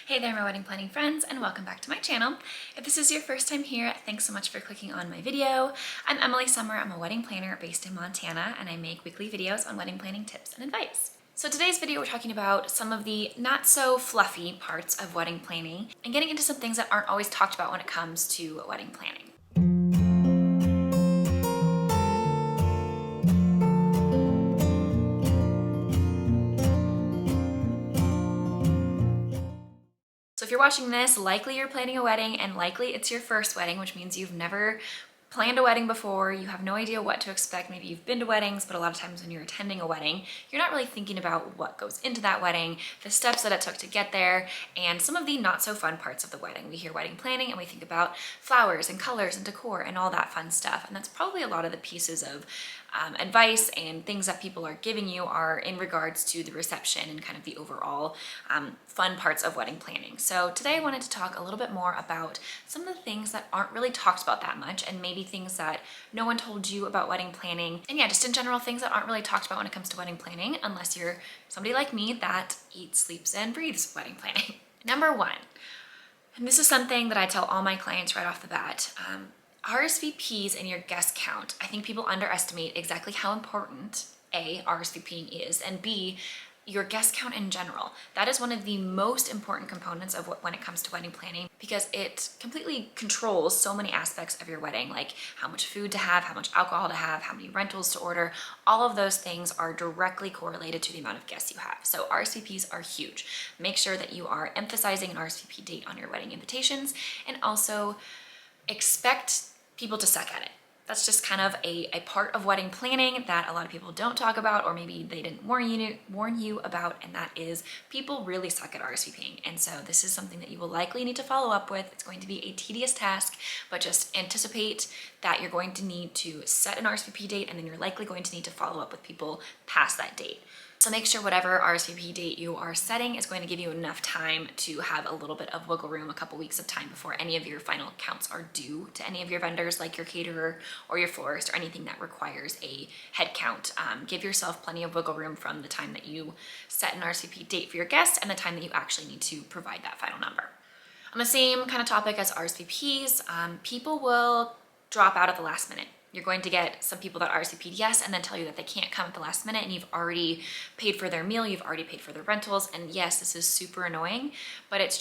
Hey there, my wedding planning friends, and welcome back to my channel. If this is your first time here, thanks so much for clicking on my video. I'm Emily Summer. I'm a wedding planner based in Montana, and I make weekly videos on wedding planning tips and advice. So today's video, we're talking about some of the not so fluffy parts of wedding planning and getting into some things that aren't always talked about when it comes to wedding planning. So if you're watching this, likely you're planning a wedding and likely it's your first wedding, which means you've never planned a wedding before, you have no idea what to expect. Maybe you've been to weddings, but a lot of times when you're attending a wedding, you're not really thinking about what goes into that wedding, the steps that it took to get there, and some of the not so fun parts of the wedding. We hear wedding planning and we think about flowers and colors and decor and all that fun stuff. And that's probably a lot of the pieces of advice and things that people are giving you are in regards to the reception and kind of the overall fun parts of wedding planning. So today I wanted to talk a little bit more about some of the things that aren't really talked about that much, and maybe things that no one told you about wedding planning. And yeah, just in general, things that aren't really talked about when it comes to wedding planning, unless you're somebody like me that eats, sleeps, and breathes wedding planning. Number one, and this is something that I tell all my clients right off the bat, RSVPs and your guest count. I think people underestimate exactly how important A, RSVPing is, and B, your guest count in general. That is one of the most important components of when it comes to wedding planning, because it completely controls so many aspects of your wedding, like how much food to have, how much alcohol to have, how many rentals to order. All of those things are directly correlated to the amount of guests you have. So RSVPs are huge. Make sure that you are emphasizing an RSVP date on your wedding invitations, and also expect people to suck at it. That's just kind of a part of wedding planning that a lot of people don't talk about, or maybe they didn't warn you about, and that is people really suck at RSVPing. And so this is something that you will likely need to follow up with. It's going to be a tedious task, but just anticipate that you're going to need to set an RSVP date, and then you're likely going to need to follow up with people past that date. So make sure whatever RSVP date you are setting is going to give you enough time to have a little bit of wiggle room, a couple weeks of time before any of your final counts are due to any of your vendors, like your caterer or your florist or anything that requires a head count. Give yourself plenty of wiggle room from the time that you set an RSVP date for your guests and the time that you actually need to provide that final number. On the same kind of topic as RSVPs, people will drop out at the last minute. You're going to get some people that RSVP'd yes and then tell you that they can't come at the last minute, and you've already paid for their meal, you've already paid for their rentals, and yes, this is super annoying, but it's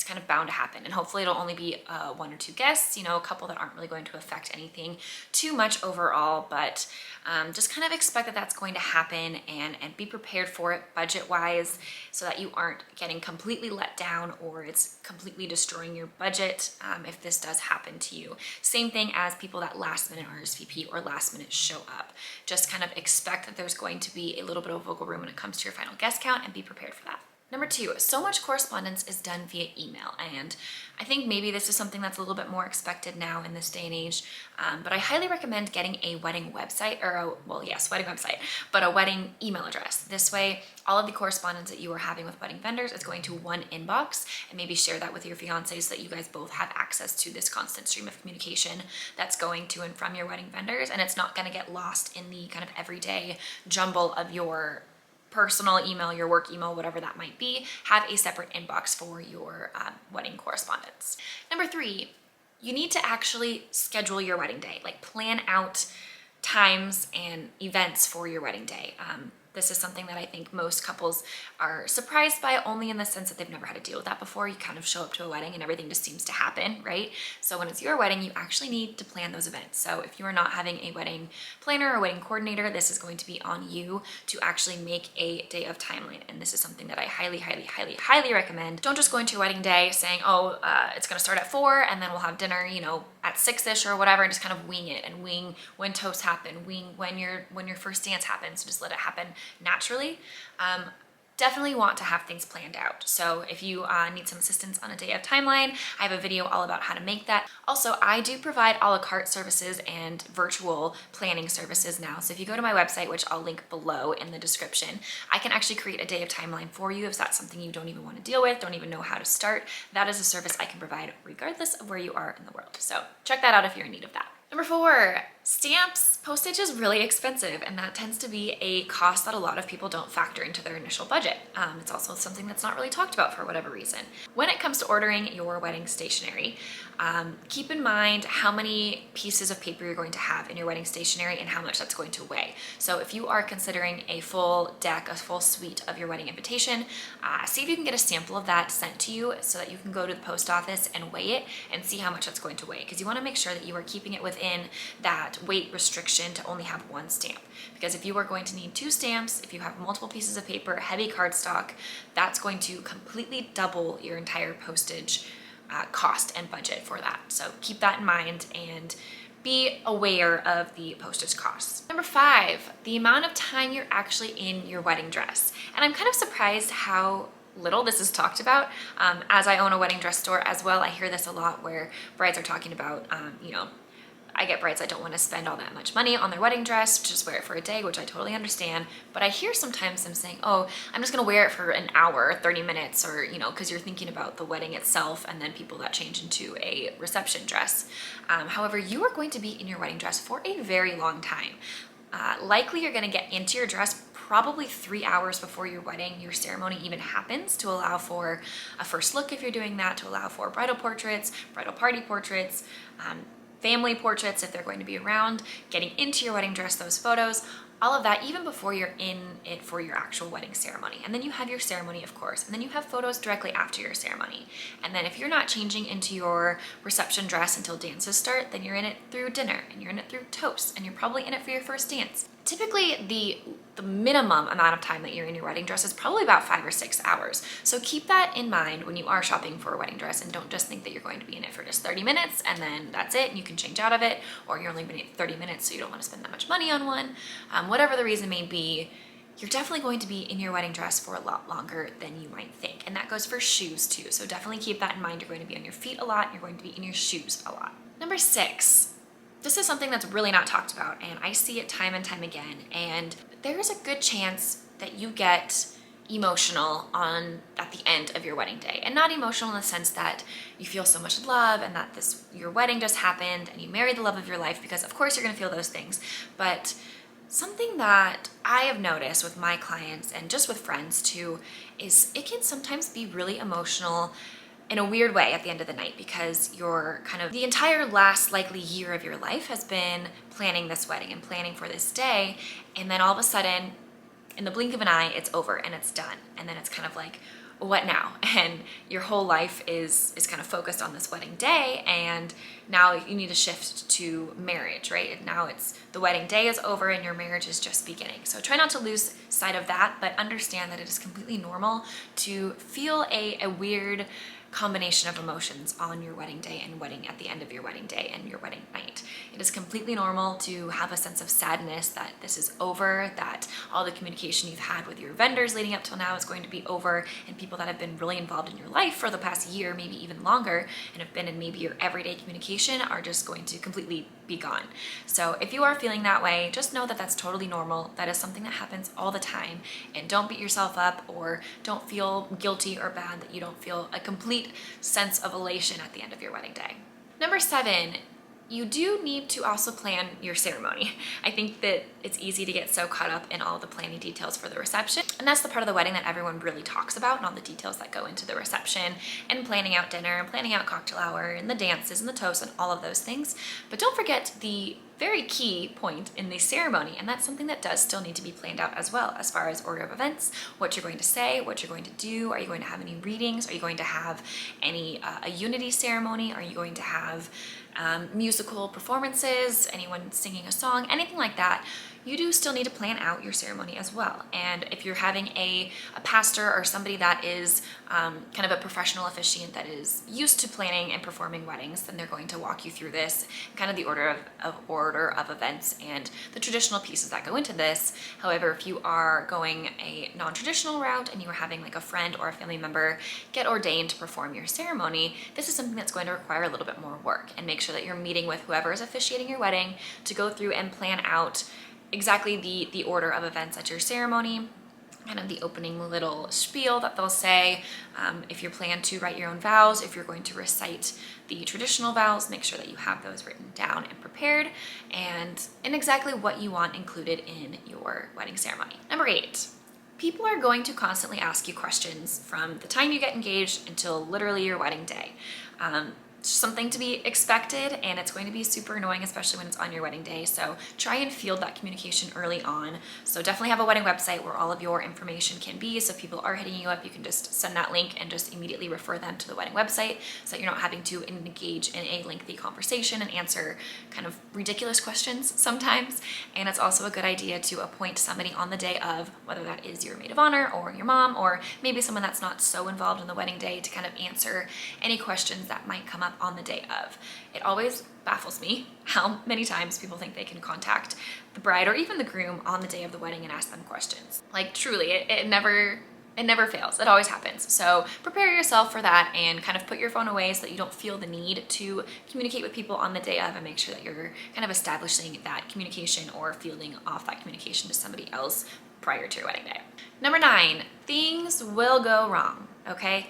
kind of bound to happen. And hopefully it'll only be one or two guests, you know, a couple that aren't really going to affect anything too much overall, but just kind of expect that that's going to happen, and be prepared for it budget-wise, so that you aren't getting completely let down or it's completely destroying your budget if this does happen to you. Same thing as people that last minute RSVP or last minute show up. Just kind of expect that there's going to be a little bit of wiggle room when it comes to your final guest count, and be prepared for that. Number two, so much correspondence is done via email, and I think maybe this is something that's a little bit more expected now in this day and age, but I highly recommend getting a wedding website, or wedding website, but a wedding email address. This way, all of the correspondence that you are having with wedding vendors is going to one inbox, and maybe share that with your fiance so that you guys both have access to this constant stream of communication that's going to and from your wedding vendors, and it's not going to get lost in the kind of everyday jumble of your personal email, your work email, whatever that might be. Have a separate inbox for your wedding correspondence. Number three, you need to actually schedule your wedding day, like plan out times and events for your wedding day. This is something that I think most couples are surprised by, only in the sense that they've never had to deal with that before. You kind of show up to a wedding and everything just seems to happen, right? So when it's your wedding, you actually need to plan those events. So if you are not having a wedding planner or wedding coordinator, this is going to be on you to actually make a day of timeline. And this is something that I highly, highly, highly, highly recommend. Don't just go into your wedding day saying, oh, it's gonna start at 4 and then we'll have dinner, you know, at 6-ish or whatever, and just kind of wing it, and wing when toasts happen, wing when your first dance happens. Just let it happen naturally. Definitely want to have things planned out. So if you need some assistance on a day of timeline, I have a video all about how to make that. Also, I do provide a la carte services and virtual planning services now. So if you go to my website, which I'll link below in the description, I can actually create a day of timeline for you if that's something you don't even want to deal with, don't even know how to start. That is a service I can provide regardless of where you are in the world. So check that out if you're in need of that. Number 4, stamps. Postage is really expensive, and that tends to be a cost that a lot of people don't factor into their initial budget. It's also something that's not really talked about for whatever reason. When it comes to ordering your wedding stationery, keep in mind how many pieces of paper you're going to have in your wedding stationery and how much that's going to weigh. So if you are considering a full deck, a full suite of your wedding invitation, see if you can get a sample of that sent to you so that you can go to the post office and weigh it and see how much that's going to weigh, because you want to make sure that you are keeping it within that weight restriction to only have one stamp. Because if you are going to need 2 stamps, if you have multiple pieces of paper, heavy cardstock, that's going to completely double your entire postage cost and budget for that. So keep that in mind and be aware of the postage costs. Number 5, the amount of time you're actually in your wedding dress. And I'm kind of surprised how little this is talked about. As I own a wedding dress store as well, I hear this a lot where brides are talking about, I get brides that don't want to spend all that much money on their wedding dress, just wear it for a day, which I totally understand. But I hear sometimes them saying, oh, I'm just gonna wear it for an hour, 30 minutes, or, because you're thinking about the wedding itself and then people that change into a reception dress. However, you are going to be in your wedding dress for a very long time. Likely you're gonna get into your dress probably 3 hours before your wedding, your ceremony even happens, to allow for a first look if you're doing that, to allow for bridal portraits, bridal party portraits, family portraits if they're going to be around, getting into your wedding dress, those photos, all of that, even before you're in it for your actual wedding ceremony. And then you have your ceremony, of course, and then you have photos directly after your ceremony. And then if you're not changing into your reception dress until dances start, then you're in it through dinner, and you're in it through toast, and you're probably in it for your first dance. Typically, the minimum amount of time that you're in your wedding dress is probably about 5 or 6 hours. So keep that in mind when you are shopping for a wedding dress, and don't just think that you're going to be in it for just 30 minutes and then that's it and you can change out of it, or you're only in it 30 minutes so you don't want to spend that much money on one. Whatever the reason may be, you're definitely going to be in your wedding dress for a lot longer than you might think. And that goes for shoes too. So definitely keep that in mind. You're going to be on your feet a lot. You're going to be in your shoes a lot. Number 6, this is something that's really not talked about, and I see it time and time again. And there is a good chance that you get emotional at the end of your wedding day, and not emotional in the sense that you feel so much love and that your wedding just happened and you married the love of your life, because of course you're going to feel those things. But something that I have noticed with my clients and just with friends too is it can sometimes be really emotional in a weird way at the end of the night, because the entire last likely year of your life has been planning this wedding and planning for this day, and then all of a sudden, in the blink of an eye, it's over and it's done. And then it's kind of like, what now? And your whole life is kind of focused on this wedding day, and now you need to shift to marriage, right? And now the wedding day is over and your marriage is just beginning. So try not to lose sight of that, but understand that it is completely normal to feel a weird combination of emotions on your wedding day and at the end of your wedding day and your wedding night. It is completely normal to have a sense of sadness that this is over, that all the communication you've had with your vendors leading up till now is going to be over, and people that have been really involved in your life for the past year, maybe even longer, and have been in maybe your everyday communication, are just going to completely be gone. So if you are feeling that way, just know that that's totally normal. That is something that happens all the time, and don't beat yourself up or don't feel guilty or bad that you don't feel a complete sense of elation at the end of your wedding day. Number 7, you do need to also plan your ceremony. I think that it's easy to get so caught up in all the planning details for the reception, and that's the part of the wedding that everyone really talks about, and all the details that go into the reception, and planning out dinner, and planning out cocktail hour, and the dances, and the toasts, and all of those things. But don't forget the very key point in the ceremony, and that's something that does still need to be planned out as well, as far as order of events, what you're going to say, what you're going to do. Are you going to have any readings? Are you going to have any a unity ceremony? Are you going to have musical performances, anyone singing a song, anything like that? You do still need to plan out your ceremony as well. And if you're having a pastor or somebody that is kind of a professional officiant that is used to planning and performing weddings, then they're going to walk you through this, kind of the order of events and the traditional pieces that go into this. However, if you are going a non-traditional route and you are having like a friend or a family member get ordained to perform your ceremony, this is something that's going to require a little bit more work, and make sure that you're meeting with whoever is officiating your wedding to go through and plan out exactly the order of events at your ceremony, kind of the opening little spiel that they'll say. If you plan to write your own vows, if you're going to recite the traditional vows, make sure that you have those written down and prepared, and exactly what you want included in your wedding ceremony. Number 8, people are going to constantly ask you questions from the time you get engaged until literally your wedding day. Something to be expected, and it's going to be super annoying, especially when it's on your wedding day. So try and field that communication early on. So definitely have a wedding website where all of your information can be. So if people are hitting you up, you can just send that link and just immediately refer them to the wedding website, so that you're not having to engage in a lengthy conversation and answer kind of ridiculous questions sometimes. And it's also a good idea to appoint somebody on the day of, whether that is your maid of honor or your mom, or maybe someone that's not so involved in the wedding day, to kind of answer any questions that might come up on the day of. It always baffles me how many times people think they can contact the bride or even the groom on the day of the wedding and ask them questions. Like, truly, it never fails. It always happens. So prepare yourself for that and kind of put your phone away so that you don't feel the need to communicate with people on the day of, and make sure that you're kind of establishing that communication or fielding off that communication to somebody else prior to your wedding day. Number 9, things will go wrong, okay?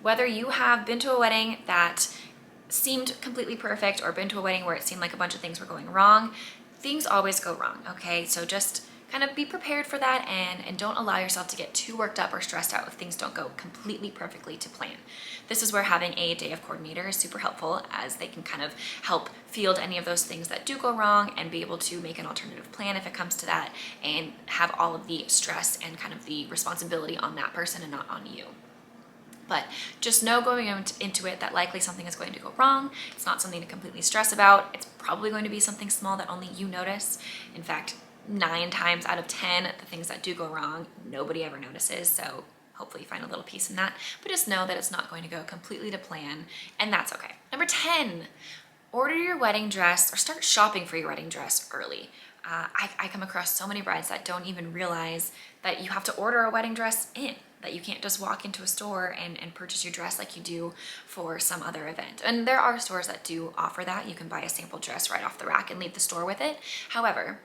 Whether you have been to a wedding that seemed completely perfect or been to a wedding where it seemed like a bunch of things were going wrong, things always go wrong, okay? So just kind of be prepared for that, and don't allow yourself to get too worked up or stressed out if things don't go completely perfectly to plan. This is where having a day of coordinator is super helpful, as they can kind of help field any of those things that do go wrong and be able to make an alternative plan if it comes to that, and have all of the stress and kind of the responsibility on that person and not on you. But just know going into it that likely something is going to go wrong. It's not something to completely stress about. It's probably going to be something small that only you notice. In fact, 9 times out of 10, the things that do go wrong, nobody ever notices. So hopefully you find a little peace in that. But just know that it's not going to go completely to plan, and that's okay. Number 10, order your wedding dress, or start shopping for your wedding dress early. I come across so many brides that don't even realize that you have to order a wedding dress in, that you can't just walk into a store and purchase your dress like you do for some other event. And there are stores that do offer that. You can buy a sample dress right off the rack and leave the store with it. However,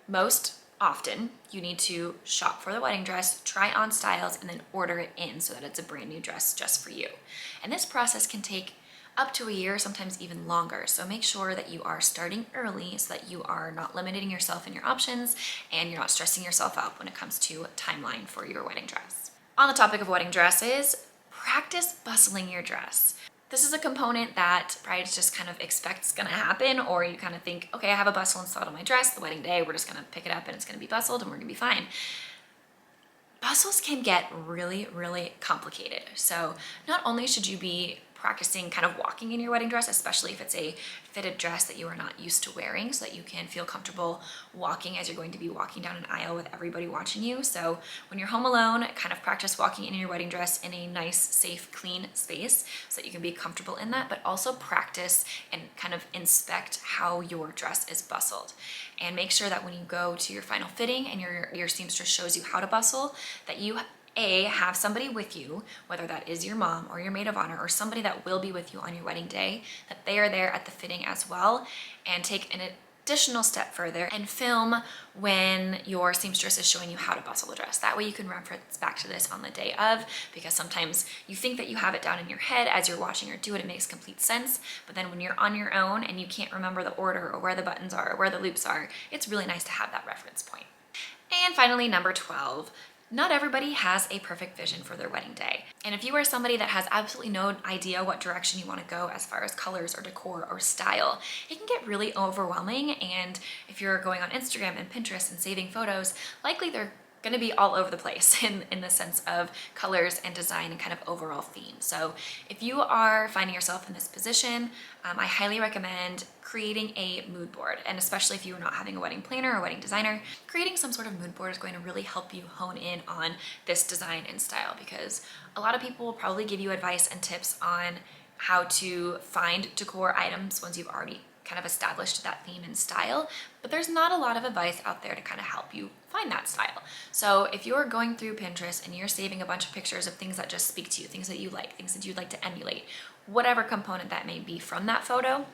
most often you need to shop for the wedding dress, try on styles, and then order it in so that it's a brand new dress just for you. And this process can take up to a year, sometimes even longer. So make sure that you are starting early so that you are not limiting yourself in your options, and you're not stressing yourself out when it comes to timeline for your wedding dress. On the topic of wedding dresses, practice bustling your dress. This is a component that brides just kind of expect's gonna happen, or you kind of think, okay, I have a bustle installed on my dress, the wedding day, we're just gonna pick it up and it's gonna be bustled and we're gonna be fine. Bustles can get really, really complicated. So not only should you be practicing kind of walking in your wedding dress, especially if it's a fitted dress that you are not used to wearing, so that you can feel comfortable walking as you're going to be walking down an aisle with everybody watching you. So when you're home alone, kind of practice walking in your wedding dress in a nice, safe, clean space so that you can be comfortable in that, but also practice and kind of inspect how your dress is bustled. And make sure that when you go to your final fitting and your seamstress shows you how to bustle, that you have somebody with you, whether that is your mom or your maid of honor or somebody that will be with you on your wedding day, that they are there at the fitting as well, and take an additional step further and film when your seamstress is showing you how to bustle the dress. That way you can reference back to this on the day of, because sometimes you think that you have it down in your head as you're watching her do it, it makes complete sense, but then when you're on your own and you can't remember the order or where the buttons are or where the loops are, it's really nice to have that reference point. And finally, number 12, not everybody has a perfect vision for their wedding day. And if you are somebody that has absolutely no idea what direction you want to go as far as colors or decor or style, it can get really overwhelming. And if you're going on Instagram and Pinterest and saving photos, likely they're going to be all over the place in the sense of colors and design and kind of overall theme. So if you are finding yourself in this position, I highly recommend creating a mood board. And especially if you're not having a wedding planner or wedding designer, creating some sort of mood board is going to really help you hone in on this design and style, because a lot of people will probably give you advice and tips on how to find decor items once you've already kind of established that theme and style, but there's not a lot of advice out there to kind of help you find that style. So if you're going through Pinterest and you're saving a bunch of pictures of things that just speak to you, things that you like, things that you'd like to emulate, whatever component that may be from that photo,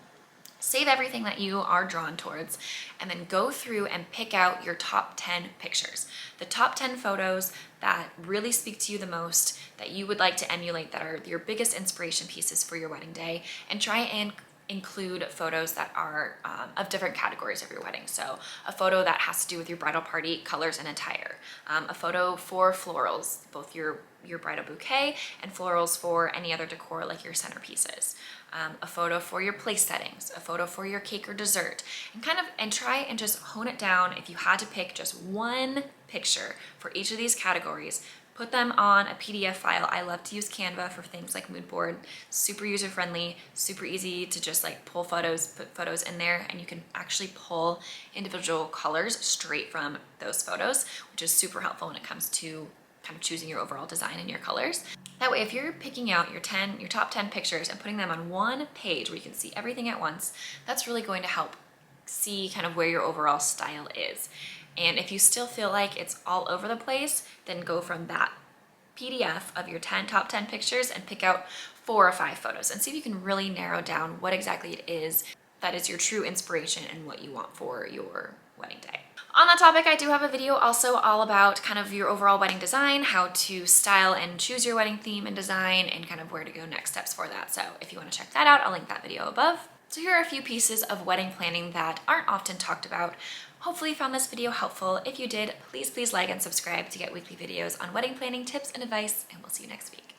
Save everything that you are drawn towards and then go through and pick out your top 10 pictures. The top 10 photos that really speak to you the most, that you would like to emulate, that are your biggest inspiration pieces for your wedding day, and try and include photos that are of different categories of your wedding. So a photo that has to do with your bridal party, colors and attire. A photo for florals, both your bridal bouquet and florals for any other decor like your centerpieces. A photo for your place settings, a photo for your cake or dessert, and try and just hone it down. If you had to pick just one picture for each of these categories, put them on a PDF file. I love to use Canva for things like mood board. Super user friendly, super easy to just like pull photos, put photos in there, and you can actually pull individual colors straight from those photos, which is super helpful when it comes to kind of choosing your overall design and your colors. That way, if you're picking out your top 10 pictures and putting them on one page where you can see everything at once, that's really going to help see kind of where your overall style is. And if you still feel like it's all over the place, then go from that PDF of your top 10 pictures and pick out 4 or 5 photos and see if you can really narrow down what exactly it is that is your true inspiration and what you want for your wedding day. On that topic, I do have a video also all about kind of your overall wedding design, how to style and choose your wedding theme and design, and kind of where to go next steps for that. So if you want to check that out, I'll link that video above. So here are a few pieces of wedding planning that aren't often talked about. Hopefully you found this video helpful. If you did, please like and subscribe to get weekly videos on wedding planning tips and advice, and we'll see you next week.